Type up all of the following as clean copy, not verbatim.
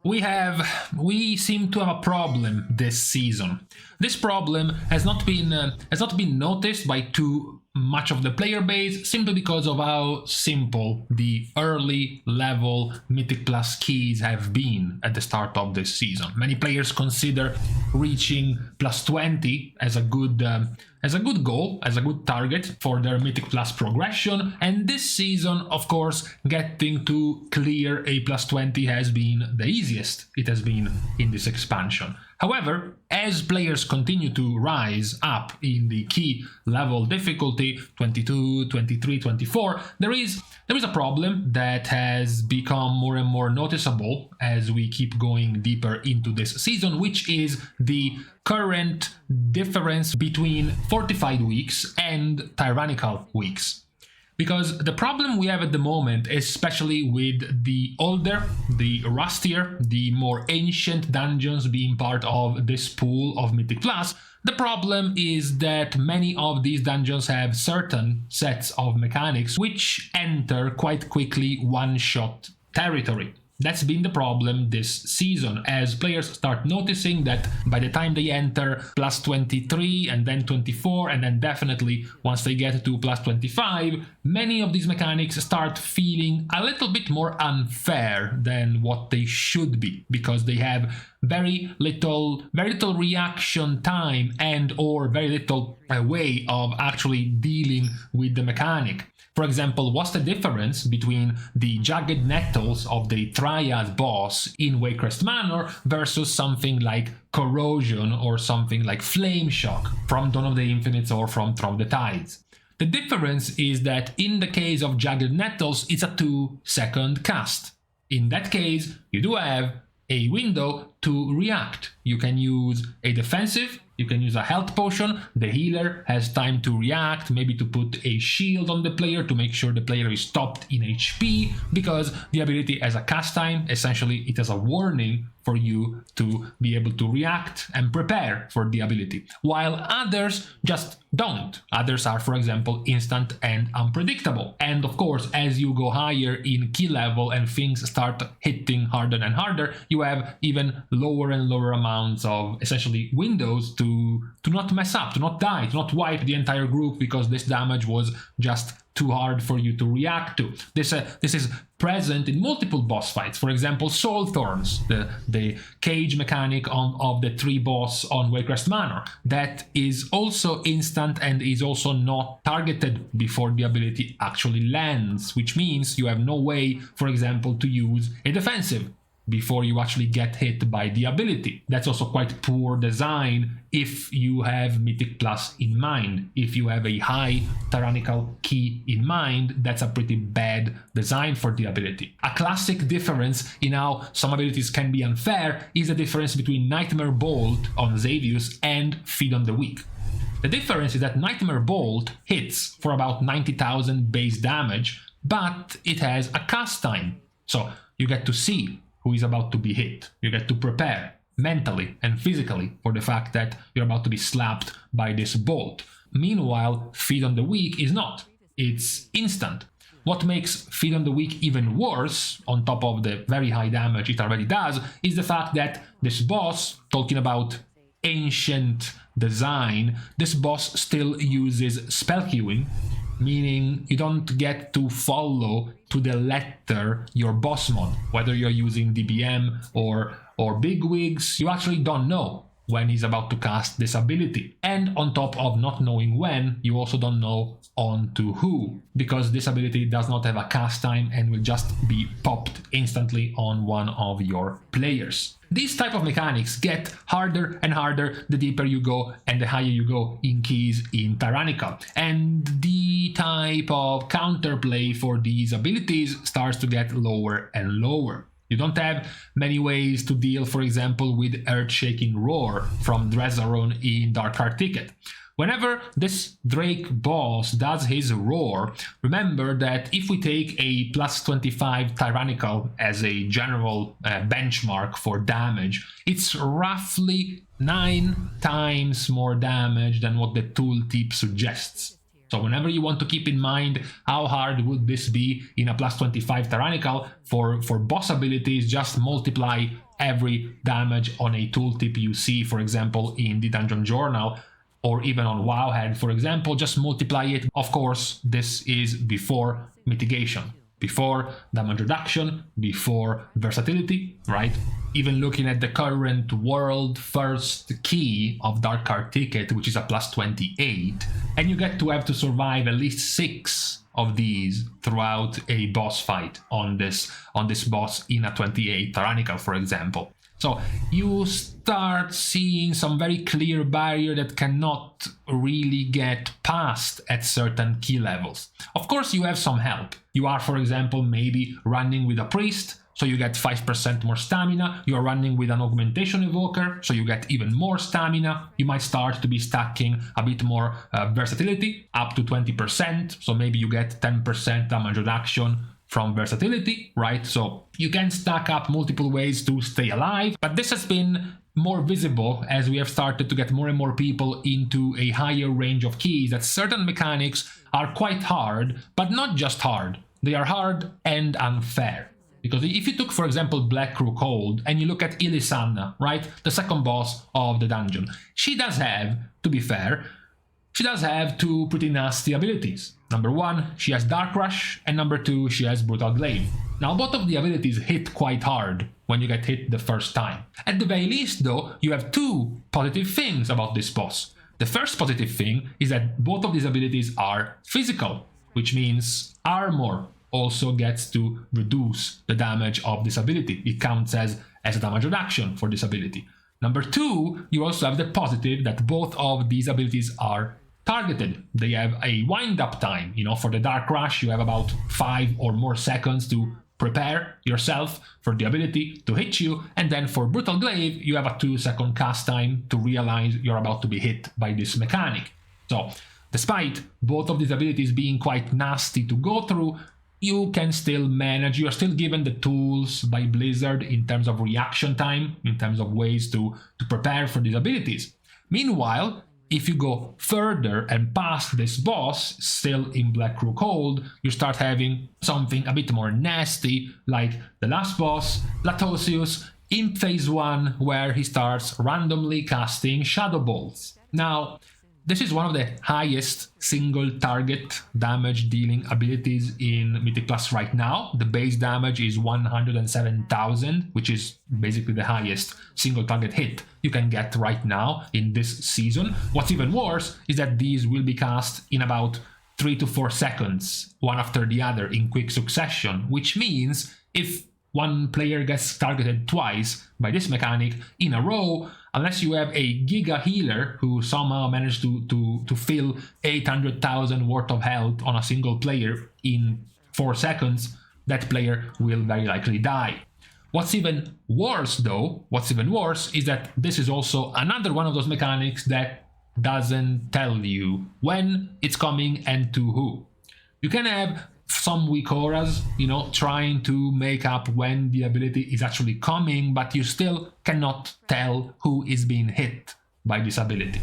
We seem to have a problem this season. This problem has not been noticed by too much of the player base, simply because of how simple the early level Mythic Plus keys have been at the start of this season. Many players consider reaching plus 20 as a good goal, as a good target for their Mythic Plus progression, and this season, of course, getting to clear a plus 20 has been the easiest it has been in this expansion. However, as players continue to rise up in the key level difficulty, 22, 23, 24, there is a problem that has become more and more noticeable as we keep going deeper into this season, which is the current difference between Fortified Weeks and Tyrannical Weeks. Because the problem we have at the moment, especially with the older, the rustier, the more ancient dungeons being part of this pool of Mythic Plus, the problem is that many of these dungeons have certain sets of mechanics which enter quite quickly one-shot territory. That's been the problem this season, as players start noticing that by the time they enter plus 23 and then 24 and then definitely once they get to plus 25, many of these mechanics start feeling a little bit more unfair than what they should be, because they have very little reaction time and or very little way of actually dealing with the mechanic. For example, what's the difference between the Jagged Nettles of the Triad boss in Waycrest Manor versus something like Corrosion or something like Flame Shock from Dawn of the Infinites or from Through the Tides? The difference is that in the case of Jagged Nettles, it's a 2-second cast. In that case, you do have a window to react. You can use a defensive, you can use a health potion, the healer has time to react, maybe to put a shield on the player to make sure the player is stopped in HP, because the ability has a cast time. Essentially, it has a warning for you to be able to react and prepare for the ability, while others just don't. Others are, for example, instant and unpredictable. And of course, as you go higher in key level and things start hitting harder and harder, you have even lower and lower amounts of essentially windows to not mess up, to not die, to not wipe the entire group because this damage was just too hard for you to react to. This is present in multiple boss fights. For example, Soul Thorns, the cage mechanic of the 3 boss on Waycrest Manor, that is also instant and is also not targeted before the ability actually lands, which means you have no way, for example, to use a defensive before you actually get hit by the ability. That's also quite poor design if you have Mythic Plus in mind. If you have a high tyrannical key in mind, that's a pretty bad design for the ability. A classic difference in how some abilities can be unfair is the difference between Nightmare Bolt on Xavius and Feed on the Weak. The difference is that Nightmare Bolt hits for about 90,000 base damage, but it has a cast time. So you get to see who is about to be hit. You get to prepare mentally and physically for the fact that you're about to be slapped by this bolt. Meanwhile, Feed on the Weak is not. It's instant. What makes Feed on the Weak even worse, on top of the very high damage it already does, is the fact that this boss, talking about ancient design, this boss still uses spell queuing, meaning you don't get to follow to the letter your boss mod. Whether you're using DBM or Bigwigs, you actually don't know when he's about to cast this ability. And on top of not knowing when, you also don't know on to who, because this ability does not have a cast time and will just be popped instantly on one of your players. These type of mechanics get harder and harder the deeper you go and the higher you go in keys in Tyrannical. And the type of counterplay for these abilities starts to get lower and lower. You don't have many ways to deal, for example, with Earth-Shaking Roar from Drezaron in Dark Heart Ticket. Whenever this Drake boss does his roar, remember that if we take a plus 25 Tyrannical as a general benchmark for damage, it's roughly 9 times more damage than what the tooltip suggests. So whenever you want to keep in mind how hard would this be in a plus 25 Tyrannical, for boss abilities, just multiply every damage on a tooltip you see, for example, in the Dungeon Journal, or even on Wowhead, for example, just multiply it. Of course, this is before mitigation, before damage reduction, before versatility, right? Even looking at the current world first key of Dark Card Ticket, which is a plus 28, and you get to have to survive at least 6 of these throughout a boss fight on this boss in a 28 Tyrannical, for example. So you start seeing some very clear barrier that cannot really get past at certain key levels. Of course, you have some help. You are, for example, maybe running with a priest, so you get 5% more stamina. You are running with an augmentation evoker, so you get even more stamina. You might start to be stacking a bit more versatility, up to 20%, so maybe you get 10% damage reduction from versatility, right? So you can stack up multiple ways to stay alive, but this has been more visible as we have started to get more and more people into a higher range of keys, that certain mechanics are quite hard, but not just hard. They are hard and unfair. Because if you took, for example, Black Crew Cold and you look at Ilisanna, right, the second boss of the dungeon, she does have, to be fair, she does have 2 pretty nasty abilities. Number 1, she has Dark Rush, and number 2, she has Brutal Glaive. Now, both of the abilities hit quite hard when you get hit the first time. At the very least, though, you have 2 positive things about this boss. The first positive thing is that both of these abilities are physical, which means armor also gets to reduce the damage of this ability. It counts as a damage reduction for this ability. Number 2, you also have the positive that both of these abilities are targeted. They have a wind-up time. You know, for the Dark Rush, you have about 5 or more seconds to prepare yourself for the ability to hit you, and then for Brutal Glaive, you have a 2-second cast time to realize you're about to be hit by this mechanic. So, despite both of these abilities being quite nasty to go through, you can still manage. You are still given the tools by Blizzard in terms of reaction time, in terms of ways to prepare for these abilities. Meanwhile, if you go further and past this boss, still in Black Crew Cold, you start having something a bit more nasty, like the last boss, Latosius, in phase 1, where he starts randomly casting Shadow Bolts. Now, this is one of the highest single target damage dealing abilities in Mythic Plus right now. The base damage is 107,000, which is basically the highest single target hit you can get right now in this season. What's even worse is that these will be cast in about 3 to 4 seconds, one after the other in quick succession, which means if one player gets targeted twice by this mechanic in a row, unless you have a Giga Healer who somehow managed to fill 800,000 worth of health on a single player in 4 seconds, that player will very likely die. What's even worse, though, is that this is also another one of those mechanics that doesn't tell you when it's coming and to who. You can have some weak auras, you know, trying to make up when the ability is actually coming, but you still cannot tell who is being hit by this ability.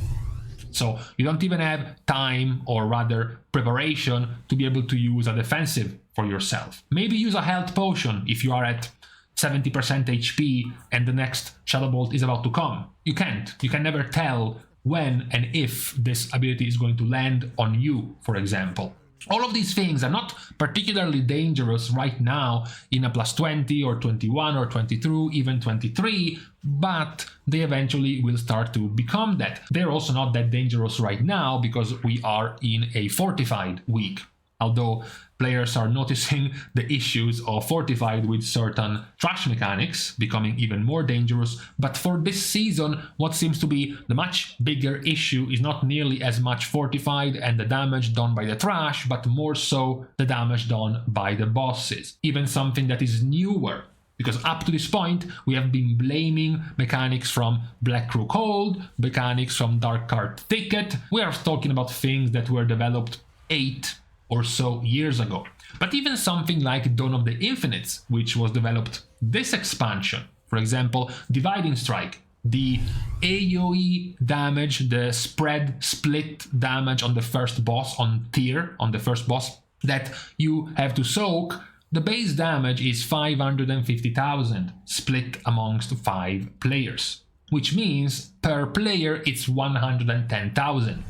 So you don't even have time, or rather preparation, to be able to use a defensive for yourself. Maybe use a health potion if you are at 70% HP and the next Shadow Bolt is about to come. You can't. You can never tell when and if this ability is going to land on you, for example. All of these things are not particularly dangerous right now in a plus 20 or 21 or 22, even 23, but they eventually will start to become that. They're also not that dangerous right now because we are in a fortified week. Although players are noticing the issues of fortified with certain trash mechanics becoming even more dangerous, but for this season, what seems to be the much bigger issue is not nearly as much fortified and the damage done by the trash, but more so the damage done by the bosses. Even something that is newer, because up to this point, we have been blaming mechanics from Black Crew Cold, mechanics from Dark Card Ticket. We are talking about things that were developed 8 or so years ago. But even something like Dawn of the Infinites, which was developed this expansion, for example, Dividing Strike, the AoE damage, the split damage on the first boss, on tier, on the first boss, that you have to soak The base damage is 550,000, split amongst 5 players, which means per player it's 110,000.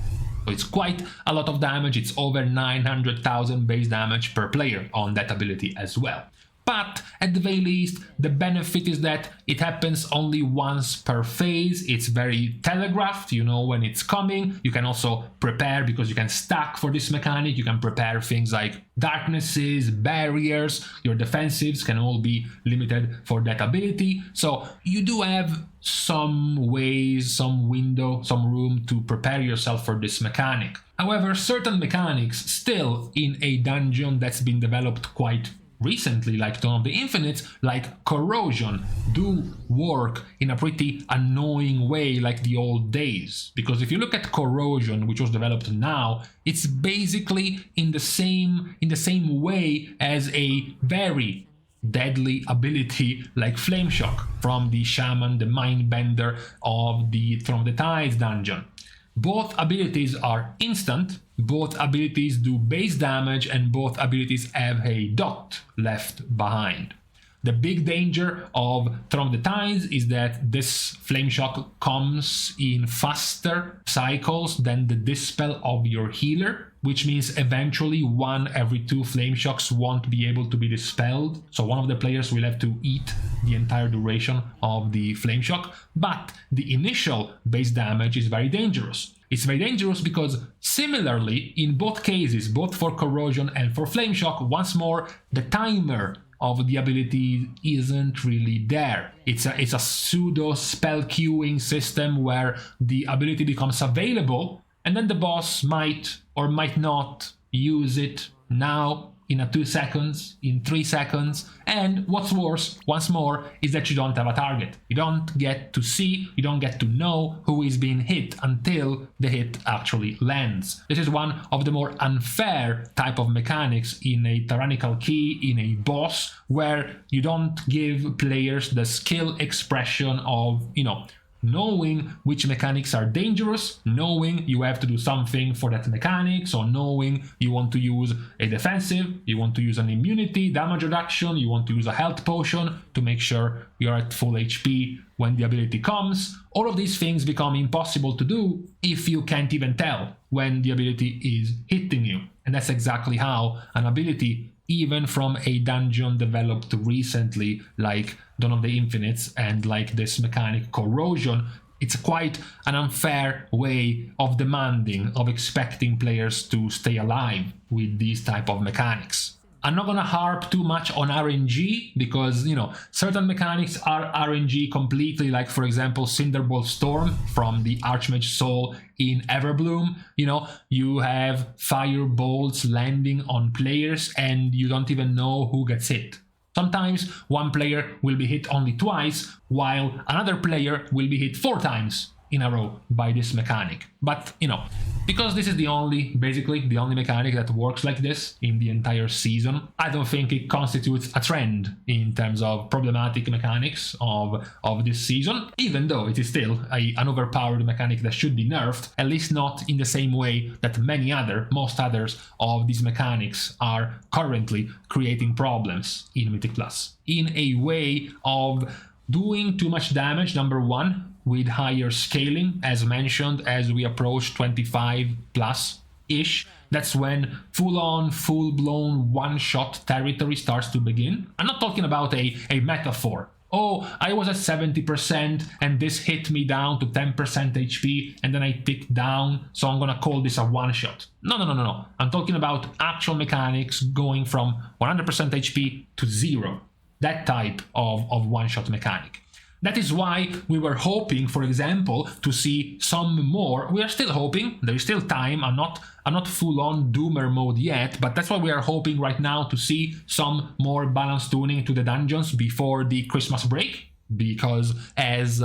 So it's quite a lot of damage, it's over 900,000 base damage per player on that ability as well. But at the very least, the benefit is that it happens only once per phase. It's very telegraphed, you know when it's coming. You can also prepare, because you can stack for this mechanic. You can prepare things like darknesses, barriers. Your defensives can all be limited for that ability. So you do have some ways, some window, some room to prepare yourself for this mechanic. However, certain mechanics still in a dungeon that's been developed quite recently, like Dawn of the Infinites, like Corrosion, do work in a pretty annoying way like the old days. Because if you look at Corrosion, which was developed now, it's basically in the same way as a very deadly ability like Flame Shock from the Shaman, the Mindbender of the Throne of the Tides dungeon. Both abilities are instant, both abilities do base damage, and both abilities have a dot left behind. The big danger of Throne of the Tides is that this Flame Shock comes in faster cycles than the Dispel of your healer, which means eventually 1 every 2 Flame Shocks won't be able to be dispelled, so one of the players will have to eat the entire duration of the Flame Shock, but the initial base damage is very dangerous. It's very dangerous because similarly, in both cases, both for Corrosion and for Flame Shock, once more, the timer of the ability isn't really there. It's a pseudo spell queuing system where the ability becomes available and then the boss might or might not use it now, in 2 seconds, in 3 seconds, and what's worse, once more, is that you don't have a target. You don't get to see, you don't get to know who is being hit until the hit actually lands. This is one of the more unfair type of mechanics in a tyrannical key, in a boss, where you don't give players the skill expression of, knowing which mechanics are dangerous, knowing you have to do something for that mechanic, so knowing you want to use a defensive, you want to use an immunity, damage reduction, you want to use a health potion to make sure you're at full HP when the ability comes. All of these things become impossible to do if you can't even tell when the ability is hitting you. And that's exactly how an ability, even from a dungeon developed recently like Dawn of the Infinites and like this mechanic Corrosion, it's quite an unfair way of demanding, of expecting players to stay alive with these type of mechanics. I'm not gonna harp too much on RNG because, certain mechanics are RNG completely, like for example Cinderbolt Storm from the Archmage Soul in Everbloom. You have fire bolts landing on players and you don't even know who gets hit. Sometimes one player will be hit only twice, while another player will be hit 4 times in a row by this mechanic. But, because this is basically the only mechanic that works like this in the entire season, I don't think it constitutes a trend in terms of problematic mechanics of this season, even though it is still an overpowered mechanic that should be nerfed, at least not in the same way that most others of these mechanics are currently creating problems in Mythic Plus. In a way of doing too much damage, number one, with higher scaling, as mentioned, as we approach 25 plus-ish. That's when full-on, full-blown one-shot territory starts to begin. I'm not talking about a metaphor. Oh, I was at 70% and this hit me down to 10% HP and then I ticked down, so I'm gonna call this a one-shot. No. I'm talking about actual mechanics going from 100% HP to 0. That type of one-shot mechanic. That is why we were hoping, for example, to see some more. We are still hoping, there is still time, I'm not full-on doomer mode yet, but that's why we are hoping right now to see some more balance tuning to the dungeons before the Christmas break, because as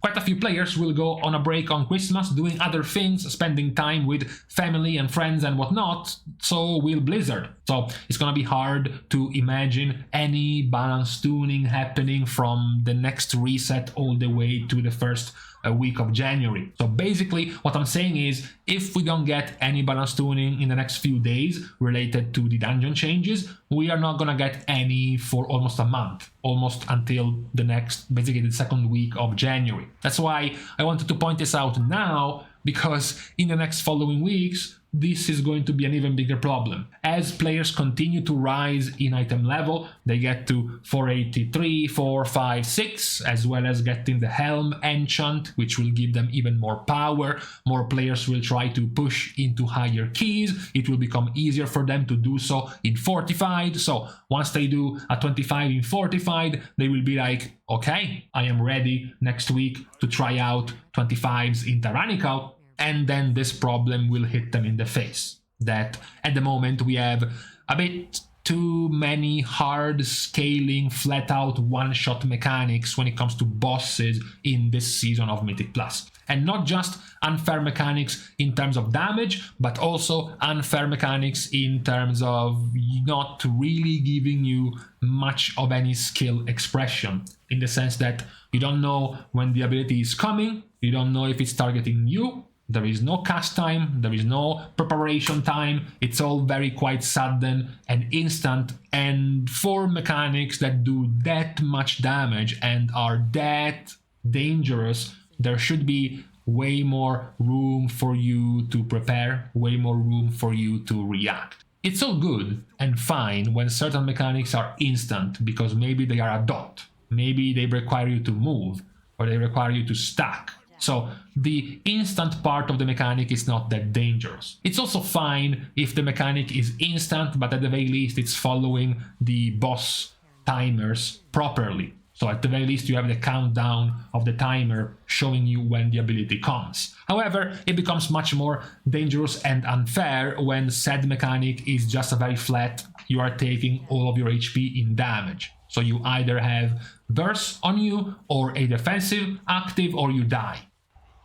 quite a few players will go on a break on Christmas, doing other things, spending time with family and friends and whatnot, so will Blizzard. So it's gonna be hard to imagine any balance tuning happening from the next reset all the way to the first week of January. So basically what I'm saying is, if we don't get any balance tuning in the next few days related to the dungeon changes, we are not gonna get any for almost a month, almost until the next, basically the second week of January. That's why I wanted to point this out now, because in the next following weeks, this is going to be an even bigger problem. As players continue to rise in item level, they get to 483, 4, 5, 6, as well as getting the Helm enchant, which will give them even more power. More players will try to push into higher keys. It will become easier for them to do so in Fortified. So once they do a 25 in Fortified, they will be like, okay, I am ready next week to try out 25s in Tyrannical. And then this problem will hit them in the face. That at the moment we have a bit too many hard scaling, flat out one-shot mechanics when it comes to bosses in this season of Mythic Plus. And not just unfair mechanics in terms of damage, but also unfair mechanics in terms of not really giving you much of any skill expression. In the sense that you don't know when the ability is coming, you don't know if it's targeting you, there is no cast time, there is no preparation time, it's all very quite sudden and instant, and for mechanics that do that much damage and are that dangerous, there should be way more room for you to prepare, way more room for you to react. It's all good and fine when certain mechanics are instant, because maybe they are a dot, maybe they require you to move, or they require you to stack. So the instant part of the mechanic is not that dangerous. It's also fine if the mechanic is instant, but at the very least it's following the boss timers properly. So at the very least you have the countdown of the timer showing you when the ability comes. However, it becomes much more dangerous and unfair when said mechanic is just a very flat, you are taking all of your HP in damage. So you either have burst on you, or a defensive active, or you die.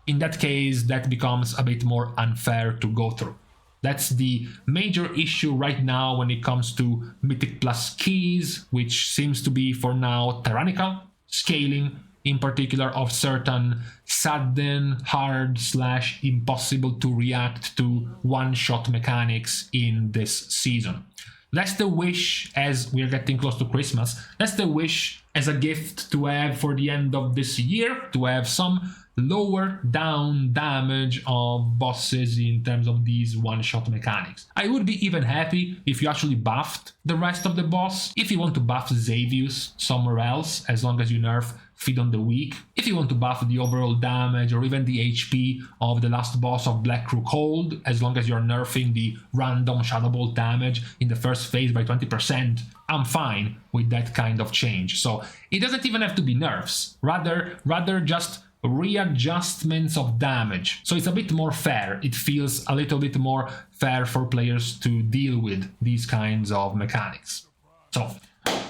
In that case, that becomes a bit more unfair to go through. That's the major issue right now when it comes to Mythic Plus keys, which seems to be for now Tyrannical Scaling, in particular of certain sudden, hard / impossible to react to one-shot mechanics in this season. That's the wish, as we are getting close to Christmas, that's the wish as a gift to have for the end of this year, to have some lower down damage of bosses in terms of these one-shot mechanics. I would be even happy if you actually buffed the rest of the boss. If you want to buff Xavius somewhere else, as long as you nerf Feed on the Weak. If you want to buff the overall damage or even the HP of the last boss of Black Crook Hold, as long as you're nerfing the random Shadow Bolt damage in the first phase by 20%, I'm fine with that kind of change. So it doesn't even have to be nerfs, rather just readjustments of damage. So it's a bit more fair. It feels a little bit more fair for players to deal with these kinds of mechanics. So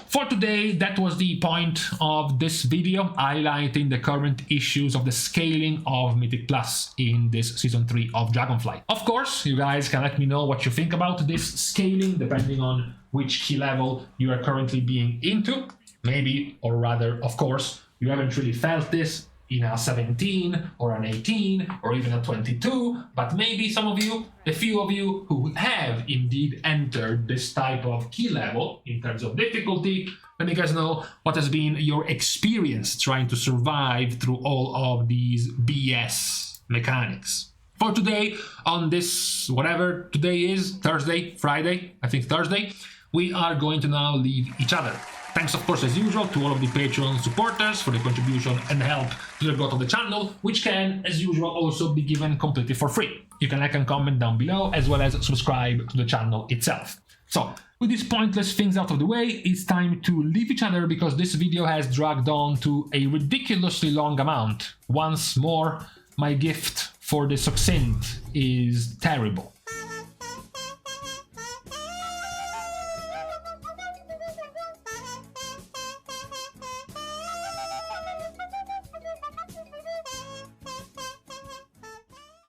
for today, that was the point of this video, highlighting the current issues of the scaling of Mythic Plus in this Season 3 of Dragonflight. Of course, you guys can let me know what you think about this scaling, depending on which key level you are currently being into. Maybe, or rather, of course, you haven't really felt this in a 17 or an 18 or even a 22, but maybe some of you, the few of you who have indeed entered this type of key level in terms of difficulty, let me guys know what has been your experience trying to survive through all of these BS mechanics. For today, on this, whatever today is, Thursday, Friday, I think Thursday, we are going to now leave each other. Thanks, of course, as usual, to all of the Patreon supporters for the contribution and help to the growth of the channel, which can, as usual, also be given completely for free. You can like and comment down below, as well as subscribe to the channel itself. So, with these pointless things out of the way, it's time to leave each other, because this video has dragged on to a ridiculously long amount. Once more, my gift for the succinct is terrible.